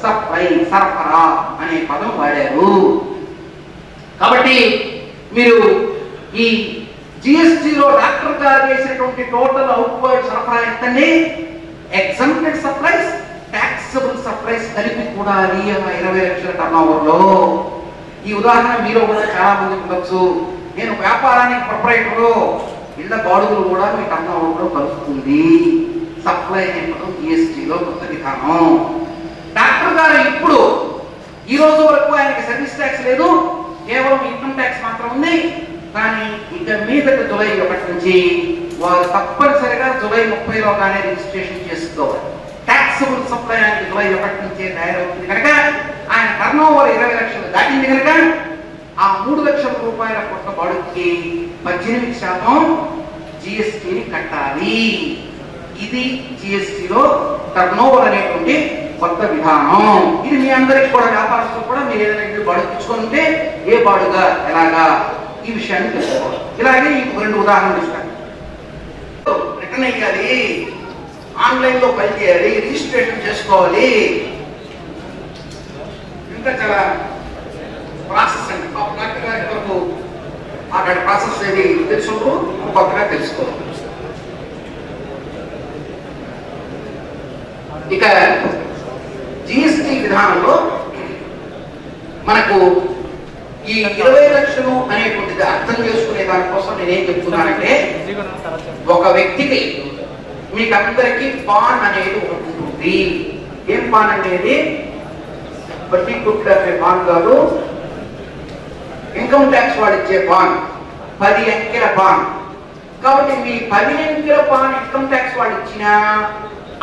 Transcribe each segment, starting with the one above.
Supply సరఫరా అనే పదం వాడారు. కాబట్టి మీరు ఈ జిఎస్టిలో డాక్టర్ గారు వేసినటువంటి టోటల్ అవుట్వర్డ్ సరఫరా ఎంతండి? ఎగ్జంప్టెడ్ సప్లైస్, ట్యాక్సబుల్ సప్లైస్ కలిపి కూడా 20 లక్షల టర్నోవర్లో. ఈ ఉదాహరణ మీలో కూడా చాలా మంది ఉండొచ్చు. నేను వ్యాపారానికి ప్రొపరైటరు, ఇళ్ల బాడుగులు కూడా మీ టర్నోవర్లో కలుస్తుంది. సప్లై అనే పదం జిఎస్టిలో కొత్త విధానం. డాక్టర్ గారు ఇప్పుడు ఈ రోజు వరకు ఆయనకి సర్వీస్ ట్యాక్స్ లేదు, కేవలం ఇన్కమ్ ట్యాక్స్ మాత్రం ఉంది. కానీ ఇక మీదట జూలై 1 నుంచి వారు తప్పనిసరిగా జూలై 30లోగానే రిజిస్ట్రేషన్ చేసుకోవాలి. ట్యాక్సబుల్ సప్లై అనేది జూలై 1 నుంచే తయారవుతుంది కనుక ఆయన టర్నోవర్ 20 లక్షలు దాటింది కనుక ఆ 3 లక్షల రూపాయల కొత్త బాడుకి 18% జిఎస్టిని కట్టాలి. ఇది జిఎస్టిలో టర్నోవర్ అనేటువంటి కొత్త విధానం. ఇది మీ అందరికి కూడా వ్యాపారస్తులు కూడా మీరు ఏదైనా ఇల్లు బాడుగు తెచ్చుకుంటే ఏ బాడుగా ఎలాగా ఈ విషయాన్ని తెలుసుకోవాలి. ఇలాగే ఈ 2 ఉదాహరణలు ఇస్తాను. రిటర్న్ అయ్యాలి, ఆన్లైన్లో పని చేయాలి, రిజిస్ట్రేషన్ చేసుకోవాలి, ఇంకా చాలా ప్రాసెస్ అండి. డాక్టర్ గారి వరకు అక్కడ ప్రాసెస్ ఏది తెలుసుకుంటూ కొత్తగా తెలుసుకోవాలి. ఇక జిఎస్టి విధానంలో మనకు ఈ 20 లక్షలు అనేటువంటిది అర్థం చేసుకునే దానికోసం నేనేం చెప్తున్నానంటే, ఒక వ్యక్తికి మీకు అందరికీ పాన్ అనేది ఒకటి ఉంటుంది. ఏం పాన్ అనేది? బట్టి కుట్టే పాన్ కాదు, ఇన్కమ్ ట్యాక్స్ వాడు ఇచ్చే పాన్, 10 అంకెల పాన్. కాబట్టి మీ 10 అంకెల పాన్ ఇన్కమ్ ట్యాక్స్ వాడు ఇచ్చినా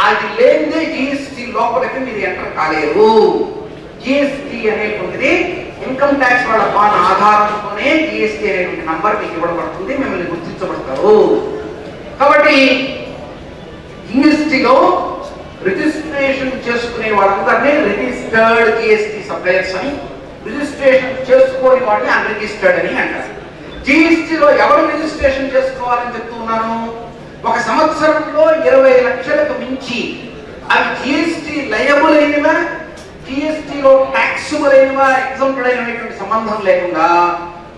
అది లేనిదే జిఎస్టి లోపలికి మీరు ఎంటర్ కాలేరు. జిఎస్టి అనేటువంటిది ఇన్కమ్ ట్యాక్స్ వాళ్ళ పాన్ ఆధారంతోనే జిఎస్టి అనేటువంటి నంబర్ మీకు ఇవ్వబడుతుంది, మిమ్మల్ని గుర్తించబడతారు. కాబట్టి జిఎస్టిలో రిజిస్ట్రేషన్ చేసుకునే వాళ్ళందరినీ రిజిస్టర్డ్ జిఎస్టి సప్లయర్స్ అని, రిజిస్ట్రేషన్ చేసుకోని వాడిని అన్రిజిస్టర్డ్ అని అంటారు. జిఎస్టిలో ఎవరు రిజిస్ట్రేషన్ చేసుకోవాలని చెప్తూ ఉన్నాను? ఒక సంవత్సరంలో 20 లక్షలకు మించి అవి జిఎస్టి లయబుల్ అయినవా, జిఎస్టిలో ట్యాక్సబుల్ అయినవా, ఎగ్జంప్టెడ్ అయినటువంటి సంబంధం లేకుండా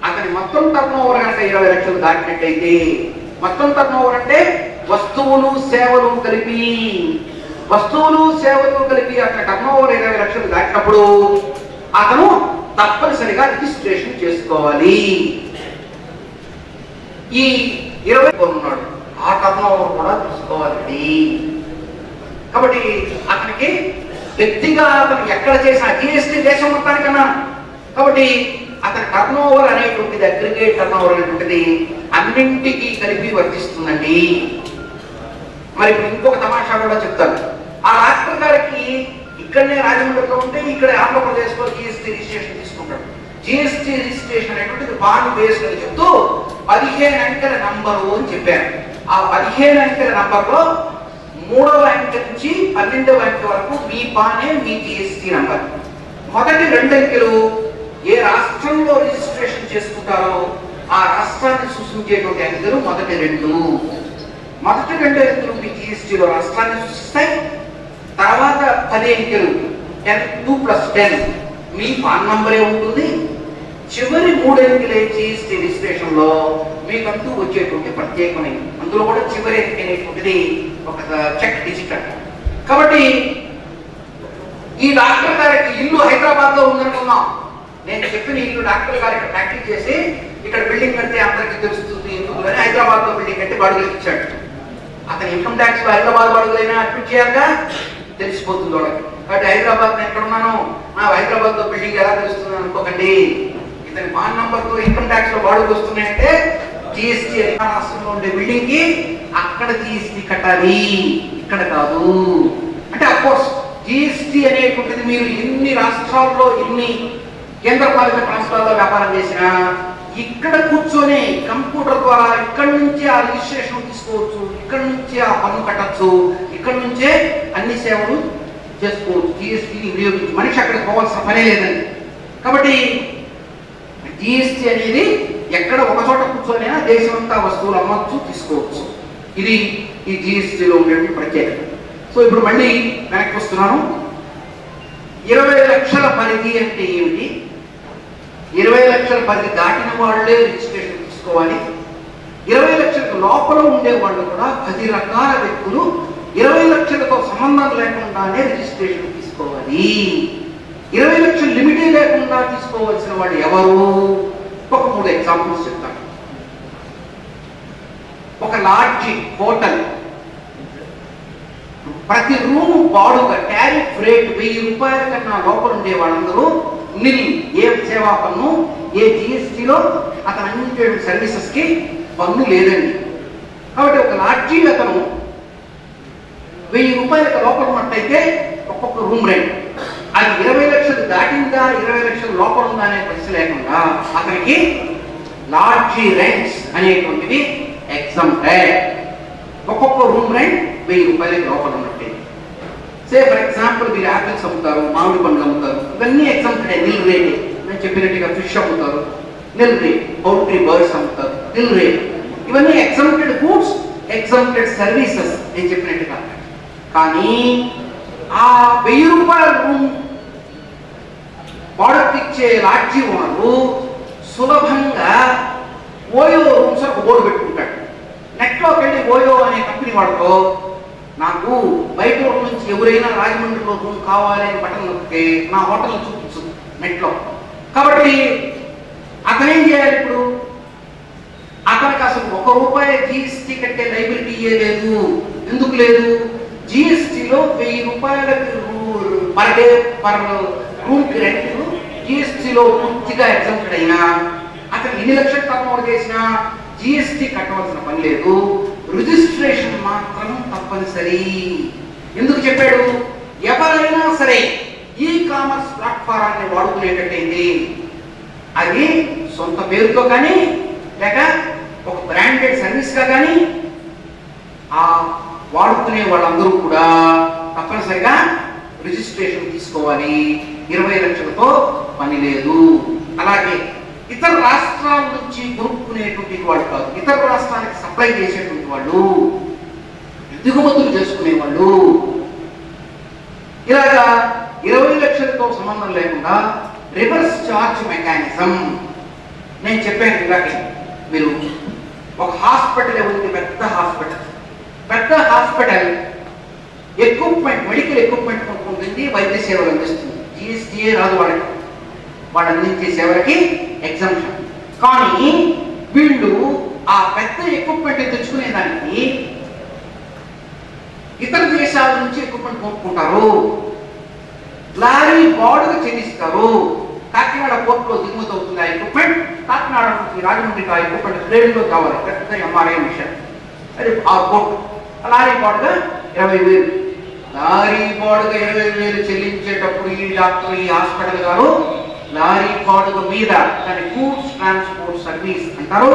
అతని మొత్తం టర్నోవర్ కనుక 20 లక్షలు దాటినట్టయితే, మొత్తం టర్నోవర్ అంటే వస్తువులు సేవలు కలిపి అతని టర్నోవర్ 20 లక్షలు దాటినప్పుడు అతను తప్పనిసరిగా రిజిస్ట్రేషన్ చేసుకోవాలి. ఈ 20 ఉన్నాడు, ఆ టర్నోవర్ కూడా తీసుకోవాలండి. కాబట్టి అతనికి వ్యక్తిగా అతను ఎక్కడ చేసిన జిఎస్టి దేశం మొత్తానికన్నా, కాబట్టి అతని టర్నోవర్ అనేటువంటిది అగ్రిగేట్ టర్నోవర్ అనేటువంటిది అన్నింటికీ కలిపి వర్తిస్తుందండి. మరి ఇప్పుడు ఇంకొక తమాషా కూడా చెప్తాను. ఆ డాక్టర్ గారికి ఇక్కడనే రాజమండ్రిలో ఉంటే ఇక్కడ ఆంధ్రప్రదేశ్లో జిఎస్టి రిజిస్ట్రేషన్ తీసుకుంటాడు. జిఎస్టి రిజిస్ట్రేషన్ అనేటువంటిది బాండ్ బేస్డ్ అని చెప్తూ 15 అంకెల నంబరు అని చెప్పారు. ఆ 15 అంకెల నంబర్లో 3వ అంకె నుంచి 12వ అంకె వరకు మీ పానే మీ జిఎస్టి నంబర్. మొదటి 2 అంకెలు ఏ రాష్ట్రంలో రిజిస్ట్రేషన్ చేసుకుంటారో ఆ రాష్ట్రాన్ని సూచించేటువంటి అంకెలు మొదటి 2 అంకెలు మీ జిఎస్టిలో రాష్ట్రాన్ని సూచిస్తాయి. తర్వాత 10 అంకెలు 2 + 10 మీ పాన్ నంబరే ఉంటుంది. చివరి 3 అంకెలే జిఎస్టి రిజిస్ట్రేషన్ లో మీకంటూ వచ్చేటువంటి ప్రత్యేకమైన, అందులో కూడా చివరి అంకె అనేటువంటిది ఒక చెక్ డిజిట్ అంట. కాబట్టి ఈ డాక్టర్ గారికి ఇల్లు హైదరాబాద్ లో ఉందనుకున్నాం. నేను చెప్పిన ఇల్లు డాక్టర్ గారు ఇక్కడ ప్రాక్టీస్ చేసి ఇక్కడ బిల్డింగ్ కడితే అందరికీ తెలుస్తుంది ఎందుకు అని హైదరాబాద్ లో బిల్డింగ్ కట్టి బాడుగులకు ఇచ్చాడు. అతని ఇన్కమ్ ట్యాక్స్ హైదరాబాద్ బాడుగులైనా అడ్మిట్ చేయాలిగా, తెలిసిపోతుంది వాళ్ళకి. కాబట్టి హైదరాబాద్ నేను ఎక్కడ ఉన్నాను, నా హైదరాబాద్ లో బిల్డింగ్ ఎలా తెలుస్తుంది అనుకోకండి. ఇతని పాన్ నంబర్ తో ఇన్కమ్ ట్యాక్స్ లో బాడుగు వస్తున్నాయంటే జిఎస్టి రాష్ట్రంలో ఉండే బిల్డింగ్ కి అక్కడ జిఎస్టి కట్టాలి, ఇక్కడ కాదు. అంటే అఫ్కోర్స్ జిఎస్టి అనేటువంటిది మీరు ఎన్ని రాష్ట్రాల్లో ఎన్ని కేంద్రపాలిత ప్రాంతాల్లో వ్యాపారం చేసినా ఇక్కడ కూర్చొని కంప్యూటర్ ద్వారా ఇక్కడ నుంచే ఆ రిజిస్ట్రేషన్ తీసుకోవచ్చు, ఇక్కడ నుంచే ఆ పన్ను కట్టచ్చు, ఇక్కడ నుంచే అన్ని సేవలు చేసుకోవచ్చు. జిఎస్టిని వినియోగించి మనిషి అక్కడికి పోవాల్సిన పనే లేదండి. కాబట్టి జిఎస్టి అనేది ఎక్కడ ఒక చోట కూర్చొనైనా దేశమంతా వస్తువులు అమ్మచ్చు, తీసుకోవచ్చు. ఇది ఈ జిఎస్టిలో ఉండేటువంటి ప్రత్యేకత. సో ఇప్పుడు మళ్ళీ వెనక్కి వస్తున్నాను. 20 లక్షల పరిధి అంటే ఏమిటి? 20 లక్షల పరిధి దాటిన వాళ్ళే రిజిస్ట్రేషన్ తీసుకోవాలి. 20 లక్షలకు లోపల ఉండే వాళ్ళు కూడా 10 రకాల వ్యక్తులు 20 లక్షలతో సంబంధం లేకుండానే రిజిస్ట్రేషన్ తీసుకోవాలి. 20 లక్షల లిమిటే లేకుండా తీసుకోవాల్సిన వాళ్ళు ఎవరు? ఒక 3 ఎగ్జాంపుల్స్ చెప్తాను. ఒక లాడ్జి హోటల్, ప్రతి రూమ్ బాడుగా టారిఫ్ రేట్ 1000 రూపాయల కన్నా లోపల ఉండే వాళ్ళందరూ నిల్, ఏ సేవా పన్ను, ఏ జిఎస్టీలో అతను అందించే సర్వీసెస్ కి పన్ను లేదండి. కాబట్టి ఒక లాడ్జీ అతను 1000 రూపాయలకు లోపల ఉన్నట్టయితే ఒక్కొక్క రూమ్ రెంట్, అది 20 లక్షలు దాటిందా 20 లక్షల లోపల ఉందా అనే ప్రశ్న లేకుండా అతనికి లాడ్జీ రెంట్స్ అనేటువంటివి ఎగ్జాంప్టెడ్. ఒక్కొక్క రూమ్ రెంట్ 1000 రూపాయలకి లోపల ఉన్నట్టే. సే ఫర్ ఎగ్జాంపుల్ మీరు యాపిల్స్ అమ్ముతారు, మామిడి పండ్లు అమ్ముతారు, ఇవన్నీ ఎగ్జాంప్టెడ్. నిల్ రేట్, నేను చెప్పినట్టుగా ఫిష్ అమ్ముతారు, నిల్ రేట్. పౌల్ట్రీ బర్డ్స్ అమ్ముతారు, నిల్ రేట్. ఇవన్నీ ఎగ్జాంప్టెడ్ గూడ్స్, ఎగ్జాంప్టెడ్ సర్వీసెస్ నేను చెప్పినట్టుగా. కానీ ఆ 1000 రూపాయల రూమ్ బాడుగకి ఇచ్చే లాడ్జీ ఓనరు సులభంగా ఓయో రూమ్స్ ఒక బోర్డు పెట్టుకుంటాడు. నెట్లోకి వెళ్ళి ఓయో అనే కంపెనీ వాడుకో, నాకు బయట నుంచి ఎవరైనా రాజమండ్రిలో రూమ్ కావాలి అని బటన్ నొక్కితే నా హోటల్ చూపించు నెట్లో. కాబట్టి అతనేం చేయాలి? ఇప్పుడు అతనికి అసలు ₹1 జిఎస్టీ కట్టే లైబిలిటీ లేదు. ఎందుకు లేదు? జిఎస్టీలో 1000 రూపాయలకు పర్ డే పర్ రూమ్ కి రెంట్ జిఎస్టీలో పూర్తిగా ఎగ్జాంప్టెడ్ అయినా అతను ఎన్ని లక్షలు టర్నోవర్ చేసినా జిఎస్టీ కట్టవలసిన పని లేదు. రిజిస్ట్రేషన్ మాత్రం తప్పనిసరి. ఎందుకు చెప్పాడు? ఎవరైనా సరే ఈ కామర్స్ ప్లాట్ఫారాన్ని వాడుకునేటట్టయింది, అది సొంత పేరుతో కానీ లేక ఒక బ్రాండెడ్ సర్వీస్ గా కానీ ఆ వాడుకునే వాళ్ళందరూ కూడా తప్పనిసరిగా రిజిస్ట్రేషన్ తీసుకోవాలి. 20 లక్షలతో పని లేదు. అలాగే ఇతర రాష్ట్రాల నుంచి కొనుక్కునేటువంటి వాళ్ళు కాదు, ఇతర రాష్ట్రానికి సప్లై చేసేటువంటి వాళ్ళు, దిగుమతులు చేసుకునే వాళ్ళు, ఇలాగా 20 లక్షలతో సంబంధం లేకుండా రివర్స్ చార్జ్ మెకానిజం నేను చెప్పాను ఇలాగే. మీరు ఒక హాస్పిటల్ ఉంది, పెద్ద హాస్పిటల్ ఎక్విప్మెంట్, మెడికల్ ఎక్విప్మెంట్ కొనుక్కుంటుంది, వైద్య సేవలు అందిస్తుంది. జిఎస్టీఏ రాదు వాళ్ళకి, వాళ్ళు అందించే సేవలకి ఎగ్జామ్షన్. కానీ వీళ్ళు ఆ పెద్ద ఎక్విప్మెంట్ తెచ్చుకునే దానికి ఇతర దేశాల నుంచి ఎక్విప్మెంట్ కొనుక్కుంటారు, లారీ బాడుగ చెల్లిస్తారు. కాకినాడ పోర్టులో దిగుమతి అవుతుంది ఆ ఎక్విప్మెంట్, కాకినాడ నుంచి రాజమండ్రికి ఆ ఎక్విప్మెంట్ ట్రైన్లో కావాలి, పెద్ద ఎంఆర్ఐ మిషన్. అది ఆ పోర్టు లారీ బాడుగ 20,000. లారీ బాడుగ 20,000 చెల్లించేటప్పుడు ఈ డాక్టర్, ఈ హాస్పిటల్ గారు లారీ బాడుగ మీద దాని గూడ్స్ ట్రాన్స్పోర్ట్ సర్వీస్ అంటారు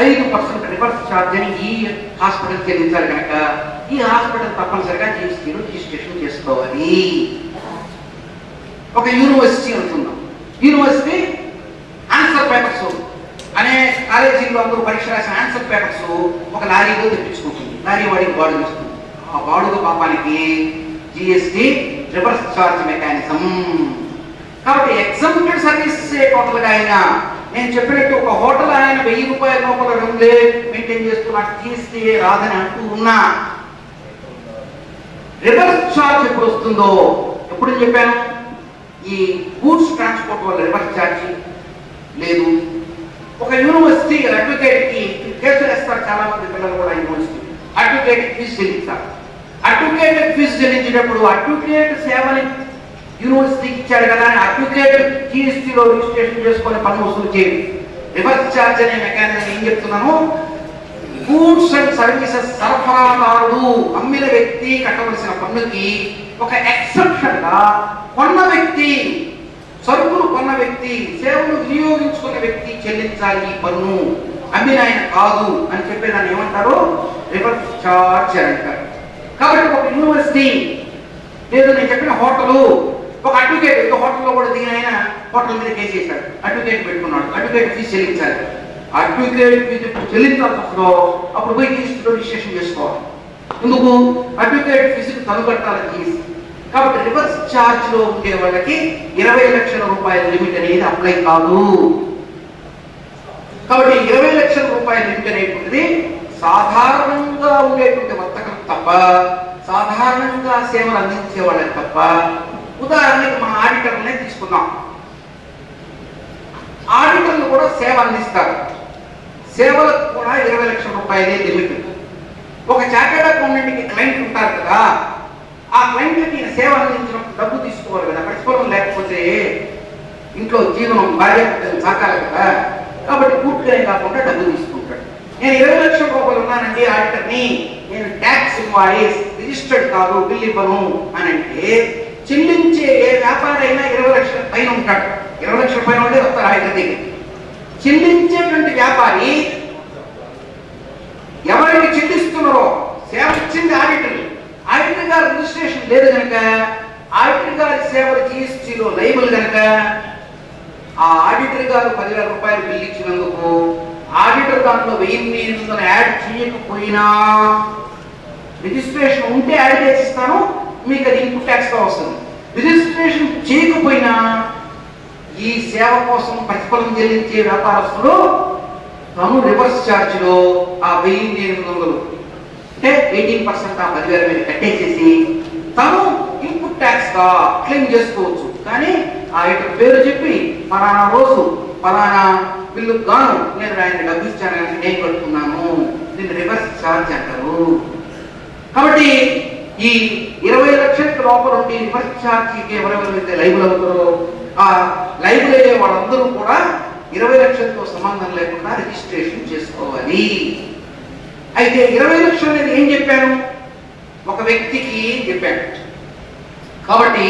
5% రివర్స్ ఛార్జ్ అని ఈ హాస్పిటల్ చెల్లించాలి. కనుక ఈ హాస్పిటల్ తప్పనిసరిగా జిఎస్టీలో రిజిస్ట్రేషన్ చేసుకోవాలి. ఒక యూనివర్సిటీ అనుకుందాం, యూనివర్సిటీ ఆన్సర్ పేపర్స్ అనే కాలేజీలో అందరూ పరీక్ష రాసిన ఆన్సర్ పేపర్స్ ఒక లారీలో తెప్పించుకుంటుంది, లారీ వాడికి బాడుగ ఇస్తుంది. ఆ బాడుగ పాపానికి జిఎస్టీ రివర్స్ ఛార్జ్ మెకానిజం. కాబట్టి ఎగ్జాంప్టెడ్ సర్వీస్ టోటల్ గా అయినా నేను చెప్పినట్టు ఒక హోటల్ ఆయన 1000 రూపాయల లోపల రూమ్లే మెయింటైన్ చేస్తున్న జిఎస్టీ రాదని అంటూ ఉన్నా రివర్స్ ఛార్జ్ ఎప్పుడు వస్తుందో ఎప్పుడు చెప్పాను. ఈ గూడ్స్ ట్రాన్స్పోర్ట్ వల్ల రివర్స్ ఛార్జ్ లేదు. ఒక యూనివర్సిటీ అడ్వకేట్ కి కేసులు వేస్తారు చాలా మంది పిల్లలు కూడా, యూనివర్సిటీ అడ్వకేట్ ఫీజు చెల్లించారు. అడ్వకేట్ ఫీజు చెల్లించేటప్పుడు అడ్వకేట్ సేవని యూనివర్సిటీకి ఇచ్చాడు కదా అని అడ్వకేట్ జిఎస్టీలో రిజిస్ట్రేషన్ చేసుకొని పన్ను వసూలు చేయండి. రివర్స్ ఛార్జ్ అనే మెకానిజం ఏం చెప్తున్నాను? గూడ్స్ అండ్ సర్వీసెస్ సరఫరాదారుడు అమ్మిన వ్యక్తి కట్టవలసిన పన్నుకి ఒక ఎక్సెప్షన్ గా కొన్న వ్యక్తి, సరుకులు కొన్న వ్యక్తి, సేవలు వినియోగించుకున్న వ్యక్తి చెల్లించాలి ఈ పన్ను, అమ్మిన ఆయన కాదు అని చెప్పేదాన్ని ఏమంటారు? రివర్స్ ఛార్జ్ అంటారు. కాబట్టి ఒక యూనివర్సిటీ లేదు, నేను చెప్పిన హోటలు, ఒక అడ్వకేట్ ఒక హోటల్లో కూడా దిగిన ఆయన హోటల్ మీద కేసు చేశాడు, అడ్వకేట్ పెట్టుకున్నాడు, అడ్వకేట్ ఫీజు చెల్లించాలి. అడ్వకేట్ ఫీజు చెల్లించాల్సిందో అప్పుడు పోయి జిఎస్టీలో రిజిస్ట్రేషన్ చేసుకోవాలి. ఎందుకు? అడ్వకేట్ ఫీజుకి తను కట్టాలి జిఎస్టీ. కాబట్టి రివర్స్ ఛార్జ్ లో ఉండే వాళ్ళకి 20 లక్షల రూపాయల లిమిట్ అనేది అప్లై కాదు. కాబట్టి 20 లక్షల రూపాయల లిమిట్ అనేటువంటిది సాధారణంగా ఉండేటువంటి వర్తకులకు తప్ప, సాధారణంగా సేవలు అందించే వాళ్ళకి తప్ప. ఉదాహరణకి మన ఆడిటర్లనే తీసుకుందాం. ఆడిటర్లు కూడా సేవ అందిస్తారు. సేవలకు కూడా 20 లక్షల రూపాయలే లిమిట్. ఒక చార్టెడ్ అకౌంటెంట్కి క్లయింట్ ఉంటారు కదా, ఆ క్లయింట్లకి సేవ అందించినప్పుడు డబ్బు తీసుకోవాలి కదా, ప్రతిఫలం లేకపోతే ఇంట్లో జీవనం భార్య సాకాలి కదా. కాబట్టి పూర్తిగా కాకుండా డబ్బు తీసుకుంటాడు. నేను 20 లక్షల రూపాయలు ఉన్నానండి ఆడిటర్ని, నేను ట్యాక్స్ ఇన్వాయిస్ రిజిస్టర్డ్ కాదు, బిల్ ఇవ్వను అని అంటే చెల్లించే ఏ వ్యాపారి అయినా 20 లక్షల పైన ఉంటాడు. 20 లక్షల పైన ఉంటే వస్తారు ఆడిటర్ దగ్గర. చెల్లించేటువంటి వ్యాపారి ఎవరికి చెల్లిస్తున్నారో సేవ ఇచ్చింది ఆడిటర్. ఆడిటర్ గారి రిజిస్ట్రేషన్ లేదు కనుక, ఆడిటర్ గారి సేవలు జిఎస్టీలో లైబుల్ కనుక, ఆ ఆడిటర్ గారు 10,000 రూపాయలు బిల్లు ఇచ్చినందుకు ఆడిటర్ దాంట్లో 1,800 యాడ్ చేయకపోయినా, రిజిస్ట్రేషన్ ఉంటే యాడ్ చేసిస్తాను, మీకు అది ఇన్పుట్ ట్యాక్స్ గా వస్తుంది. రిజిస్ట్రేషన్ చేయకపోయినా ఈ సేవ కోసం ప్రతిఫలం చెల్లించే వ్యాపారస్తులు తను రివర్స్ ఛార్జ్ లో ఆ 1,800 అంటే 18% ఆ 10,000 మీద కట్టేసేసి తను ఇన్పుట్ ట్యాక్స్ గా క్లెయిమ్ చేసుకోవచ్చు. కానీ ఆ ఐటమ్ పేరు చెప్పి పలానా రోజు పలానా బిల్లు గాను నేను ఆయన డబ్బు ఇచ్చాను కనుక నేను కట్టుకున్నాను, దీన్ని రివర్స్ ఛార్జ్ అంటారు. కాబట్టి ఈ 20 లక్షల లోపల ఉండి రివర్స్ ఛార్జీకి ఎవరెవరైతే లైబుల్ అవుతారో ఆ లైబుల్ అయ్యే వాళ్ళందరూ కూడా 20 లక్షలతో సంబంధం లేకుండా రిజిస్ట్రేషన్ చేసుకోవాలి. అయితే 20 లక్షలు అనేది ఏం చెప్పాను, ఒక వ్యక్తికి చెప్పాను. కాబట్టి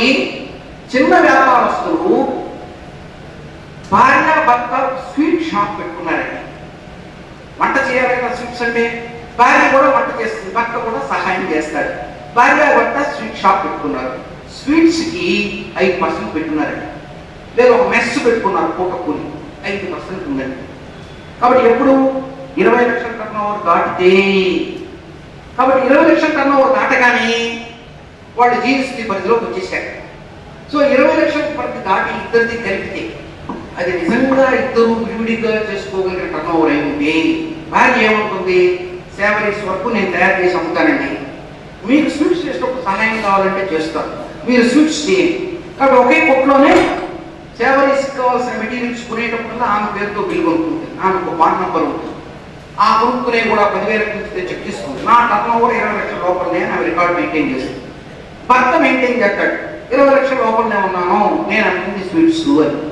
చిన్న వ్యాపారస్తులు భార్య భర్త స్వీట్ షాప్ పెట్టుకున్నారండి. వంట చేయాలి కదా స్వీట్స్ అంటే, భార్య కూడా వంట చేస్తుంది, భర్త కూడా సహాయం చేస్తాడు. భార్య భర్త స్వీట్ షాప్ పెట్టుకున్నారు. స్వీట్స్ కి 5% పెట్టున్నారండి. లేదా ఒక మెస్ పెట్టుకున్నారు, పూట కూలి 5% ఉందండి. కాబట్టి ఎప్పుడు 20 లక్షల టర్న్ ఓవర్ దాటితే, కాబట్టి 20 లక్షల టర్న్ ఓవర్ దాటగానే వాళ్ళు జీఎస్టీ పరిధిలోకి వచ్చేసారు. సో 20 లక్షల పరిధి దాటి ఇద్దరిది కలిపితే అది నిజంగా ఇద్దరు విడివిడిగా చేసుకోగలిగిన టర్న్ ఓవర్ అయి ఉంటే భార్య ఏమవుతుంది, సేవరీస్ వరకు నేను తయారు చేసి అమ్ముతానండి, మీకు స్వీట్స్ చేసినప్పుడు సహాయం కావాలంటే చేస్తాను, మీరు స్వీట్స్ చేయండి. కాబట్టి ఒకే కొట్లోనే సేవరీస్ కావాల్సిన మెటీరియల్స్ కొనేటప్పుడు ఆమె పేరుతో బిల్ కొనుక్కుంటుంది, ఆమెకు వార్డ్ నంబర్ ఉంటుంది. ఆ కొనుక్కునే కూడా 10,000 నుంచి చెక్ తీసుకుంటుంది. నా టర్న్ ఓవర్ 20 లక్షల లోపలనే ఆమె రికార్డ్ మెయింటైన్ చేస్తుంది. భర్త మెయింటైన్ చేస్తాడు, 20 లక్షల లోపలనే ఉన్నాను నేను అన్ని స్వీట్స్ అని.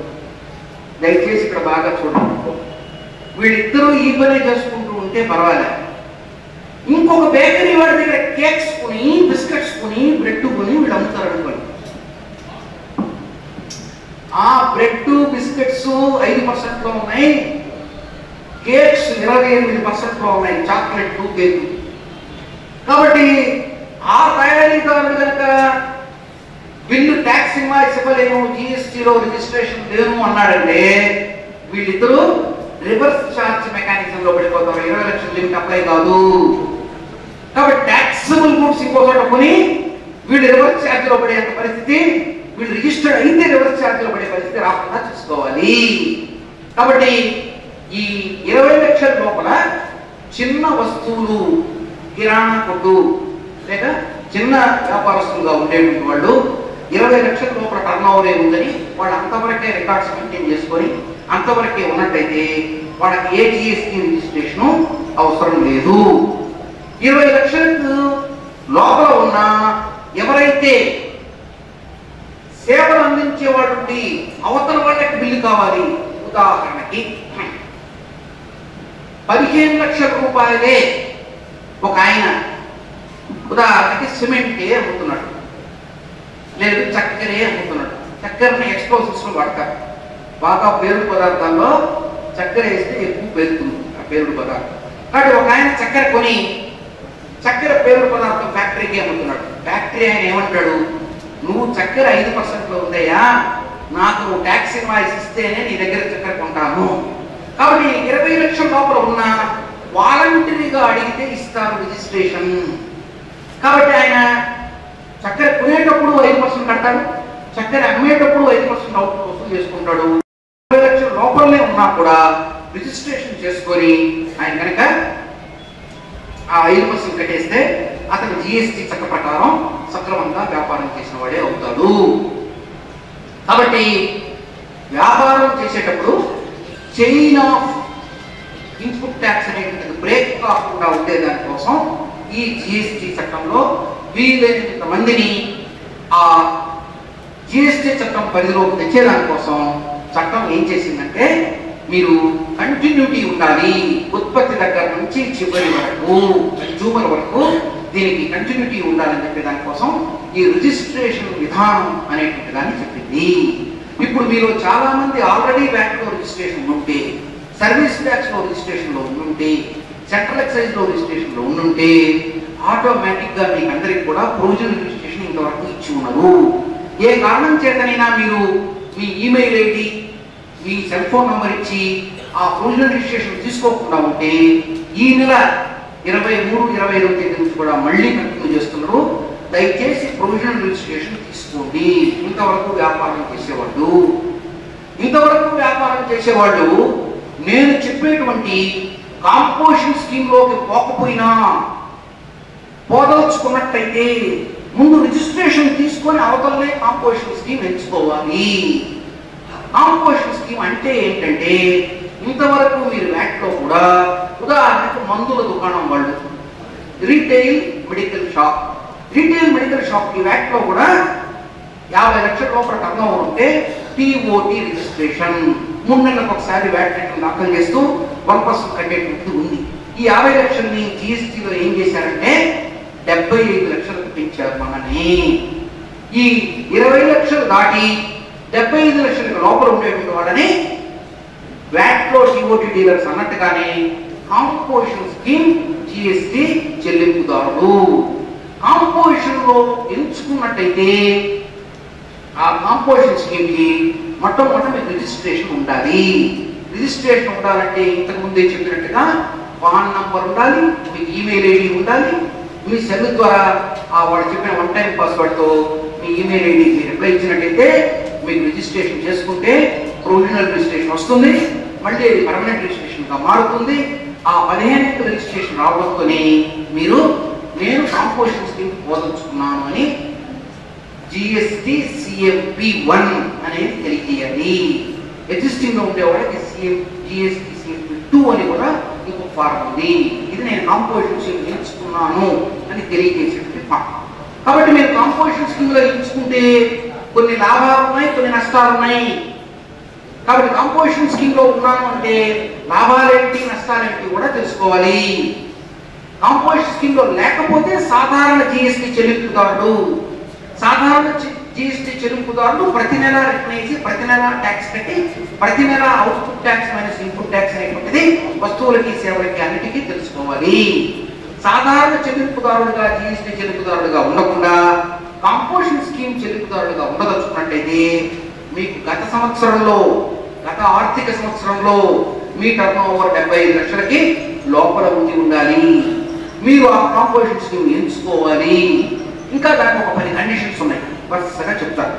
దయచేసి ఇక్కడ బాగా చూడండి, వీళ్ళిద్దరూ ఈ పని చేసుకుంటూ ఉంటే పర్వాలేదు. ఇంకొక బేకరీ వాడి దగ్గర కేక్స్ కొని, బిస్కెట్స్ కొని, బ్రెడ్ కొని వీళ్ళు అమ్ముతారు అనుకోండి. ఆ బ్రెడ్ బిస్కెట్స్ 5% లో ఉన్నాయి, కేక్స్ 28% లో ఉన్నాయి, చాక్లెట్ కేక్. కాబట్టి ఆ తయారీదారుడు కనుక బిల్లు ట్యాక్స్ ఇన్వాయిస్ ఇవ్వలేము, జిఎస్టీలో రిజిస్ట్రేషన్ లేను అన్నాడంటే వీళ్ళిద్దరూ రివర్స్ ఛార్జ్ మెకానిజం లో పడిపోతారు. 20 లక్షల లిమిట్ అప్లై కాదు. కాబట్టి ట్యాక్సబుల్ గూడ్స్ ఇంకోసారి కొని వీళ్ళు రివర్స్ ఛార్జ్ లో పడే పరిస్థితి, వీళ్ళు రిజిస్టర్డ్ అయితే రివర్స్ ఛార్జ్ లో పడే పరిస్థితి రాకుండా చూసుకోవాలి. కాబట్టి ఈ 20 లక్షల లోపల చిన్న వస్తువులు, కిరాణా కొట్టు లేక చిన్న వ్యాపారస్తులుగా ఉండేటువంటి వాళ్ళు 20 లక్షల లోపల టర్న్ ఓవర్ ఉందని వాళ్ళు అంతవరకే రికార్డ్స్ మెయింటైన్ చేసుకొని అంతవరకే ఉన్నట్టయితే వాళ్ళకి ఏ జిఎస్టీ రిజిస్ట్రేషన్ అవసరం లేదు. 20 లక్షలకు లోపల ఉన్న ఎవరైతే సేవలు అందించే వాళ్ళు అవతల వాళ్ళకి బిల్లు కావాలి, ఉదాహరణకి 15 లక్షల రూపాయలే ఒక ఆయన ఉదాహరణకి సిమెంటే అమ్ముతున్నాడు, లేదు చక్కెరే అమ్ముతున్నాడు. చక్కెరని ఎక్స్ప్లోసివ్స్ లో వాడతారు. బాగా పేరుడు పదార్థాల్లో చక్కెర వేస్తే ఎక్కువ పేరుతుంది ఆ పేరుడు పదార్థం. కాబట్టి ఒక ఆయన చక్కెర కొని చక్కెర పేరుడు పదార్థం ఫ్యాక్టరీకి అమ్ముతున్నాడు. ఫ్యాక్టరీ ఆయన ఏమంటాడు, నువ్వు చక్కెర 5% లో ఉందయ్యా, నాకు నువ్వు ట్యాక్స్ ఇన్వాయిస్ ఇస్తేనే నీ దగ్గర చక్కెర కొంటాను. కాబట్టి 20 లక్షల లోపల ఉన్న వాలంటరీగా అడిగితే ఇస్తారు రిజిస్ట్రేషన్. కాబట్టి ఆయన చక్కెర కొనేటప్పుడు 5% కడతాడు, చక్కెర అమ్మేటప్పుడు 5% అవుట్ వసూలు చేసుకుంటాడు. 20 లక్షల లోపలనే ఉన్నా కూడా రిజిస్ట్రేషన్ చేసుకొని ఆయన కనుక ఆ 5% కట్టేస్తే అతను జిఎస్టి చట్ట ప్రకారం సక్రమంగా వ్యాపారం చేసిన వాడే అవుతాడు. కాబట్టి వ్యాపారం చేసేటప్పుడు చైన్ ఆఫ్ ఇన్పుట్ ట్యాక్స్ అనేటువంటిది బ్రేక్ కాకుండా ఉండే దానికోసం ఈ జిఎస్టి చట్టంలో వీలైనంత మందిని ఆ జిఎస్టి చట్టం పరిధిలోకి తెచ్చేదానికోసం చట్టం ఏం చేసిందంటే మీరు కంటిన్యూటీ ఉండాలి, ఉత్పత్తి దగ్గర నుంచి చివరి వరకు కన్జ్యూమర్ వరకు దీనికి కంటిన్యూటీ ఉండాలని చెప్పే దానికోసం ఈ రిజిస్ట్రేషన్ విధానం అనేటువంటి దాన్ని చెప్పింది. ఇప్పుడు మీరు చాలా మంది ఆల్రెడీ వ్యాట్ లో రిజిస్ట్రేషన్ ఉంటే, సర్వీస్ ట్యాక్స్ లో రిజిస్ట్రేషన్ లో ఉంటే, సెంట్రల్ ఎక్సైజ్ లో రిజిస్ట్రేషన్ లో ఉంటే ఆటోమేటిక్ గా మీకు అందరికి కూడా ప్రొవిజనల్ రిజిస్ట్రేషన్ ఇంతవరకు ఇచ్చి ఉన్నారు. ఏ కారణం చేతనైనా మీరు మీ ఈమెయిల్ ఐడి, మీ సెల్ ఫోన్ నంబర్ ఇచ్చి ఆ ప్రొవిజనల్ రిజిస్ట్రేషన్ తీసుకోకుండా ఉంటే ఈ నెల 23, 25వ తేదీ నుంచి కూడా మళ్ళీ కంటిన్యూ చేస్తున్నారు. దయచేసి ప్రొవిజనల్ రిజిస్ట్రేషన్ తీసుకోండి. ఇంతవరకు వ్యాపారం చేసేవాళ్ళు నేను చెప్పేటువంటి కాంపోజిషన్ స్కీమ్ లోకి పోకపోయినా పోదలుచుకున్నట్టయితే ముందు రిజిస్ట్రేషన్ తీసుకొని అవతలనే కాంపోజిషన్ స్కీమ్ ఎంచుకోవాలి. కాంపోజిషన్ స్కీమ్ అంటే ఏంటంటే ఇంతవరకు మీరు వ్యాట్లో కూడా ఉదాహరణకు మందుల దుకాణం వాళ్ళు రీటైల్ మెడికల్ షాప్ ఈ వ్యాట్లో కూడా 50 లక్షల లోపల టర్న్ ఓవర్ ఉంటే టీఓటీ రిజిస్ట్రేషన్ 3 నెలలకు ఒకసారి వ్యాట్ రిటర్న్ దాఖలు చేస్తూ 1% కట్టేటువంటిది ఉంది. ఈ 50 లక్షల్ని జిఎస్టీలో ఏం చేశారంటే 75 లక్షలకు పెంచారు మనని. ఈ 20 లక్షలు దాటి 75 లక్షలకు లోపల ఉండేటువంటి వాళ్ళని వ్యాట్ లో టీఓటీ డీలర్స్ అన్నట్టుగానే కాంపోజిషన్ స్కీమ్ జిఎస్టీ చెల్లింపుదారుడు. కాంపోజిషన్ లో ఎంచుకున్నట్టయితే ఆ కాంపోజిషన్ స్కీమ్ కి మొట్టమొదటి మీకు రిజిస్ట్రేషన్ ఉండాలి. రిజిస్ట్రేషన్ ఉండాలంటే ఇంతకు ముందే చెప్పినట్టుగా పాన్ నంబర్ ఉండాలి, మీ ఈమెయిల్ ఐడి ఉండాలి, మీ సెల్ ద్వారా వాడు చెప్పిన 1 టైం పాస్వర్డ్ తో మీ ఈమెయిల్ ఐడి మీరు రిప్లై ఇచ్చినట్టయితే మీకు రిజిస్ట్రేషన్ చేసుకుంటే ప్రొవిజనల్ రిజిస్ట్రేషన్ వస్తుంది. మళ్ళీ అది పర్మనెంట్ రిజిస్ట్రేషన్ గా మారుతుంది. ఆ 15వ రిజిస్ట్రేషన్ రావడంతోనే మీరు నేను కాంపోజిషన్ స్కీమ్ పోదలుచుకున్నాను అని జిఎస్టి సిఎంపి 1 అనేది తెలియజేయాలి. ఎగ్జిస్టింగ్ లో ఉండేవాళ్ళకి జిఎస్టి సిఎంపి 2 అని కూడా ఇంకొక ఫారం ఉంది. ఇది నేను కాంపోజిషన్ స్కీమ్ ఎంచుకున్నాను అని తెలియజేసేటువంటి ఫారం. కాబట్టి మీరు కాంపోజిషన్ స్కీమ్ లో ఎంచుకుంటే కొన్ని లాభాలు ఉన్నాయి, కొన్ని నష్టాలు ఉన్నాయి. కాబట్టి కాంపోజిషన్ స్కీమ్ లో ఉన్నాను అంటే లాభాలేంటి నష్టాలేంటి కూడా తెలుసుకోవాలి. కాంపోజిషన్ స్కీమ్ లో లేకపోతే సాధారణ జిఎస్టీ చెల్లింపుదారుడు ప్రతి నెల రిటర్న్ వేసి ప్రతి నెల ట్యాక్స్ కట్టి ప్రతి నెల output tax minus input tax అనేటువంటిది వస్తువులకి సేవలకి అన్నిటికీ తెలుసుకోవాలి. సాధారణ చెల్లింపుదారుడుగా జిఎస్టీ చెల్లింపుదారుడుగా ఉండకుండా కాంపోజిషన్ స్కీమ్ చెల్లింపుదారుడుగా ఉండదలుచుకున్నట్టయితే మీకు గత ఆర్థిక సంవత్సరంలో మీ టర్న్ ఓవర్ 75 లక్షలకి లోపల ఉండాలి. మీరు ఆ కాంపోజిషన్ స్కీమ్ ఎంచుకోవాలి. ఇంకా దానికి ఒక 10 కండిషన్స్ ఉన్నాయి, వరుసగా చెప్తారు.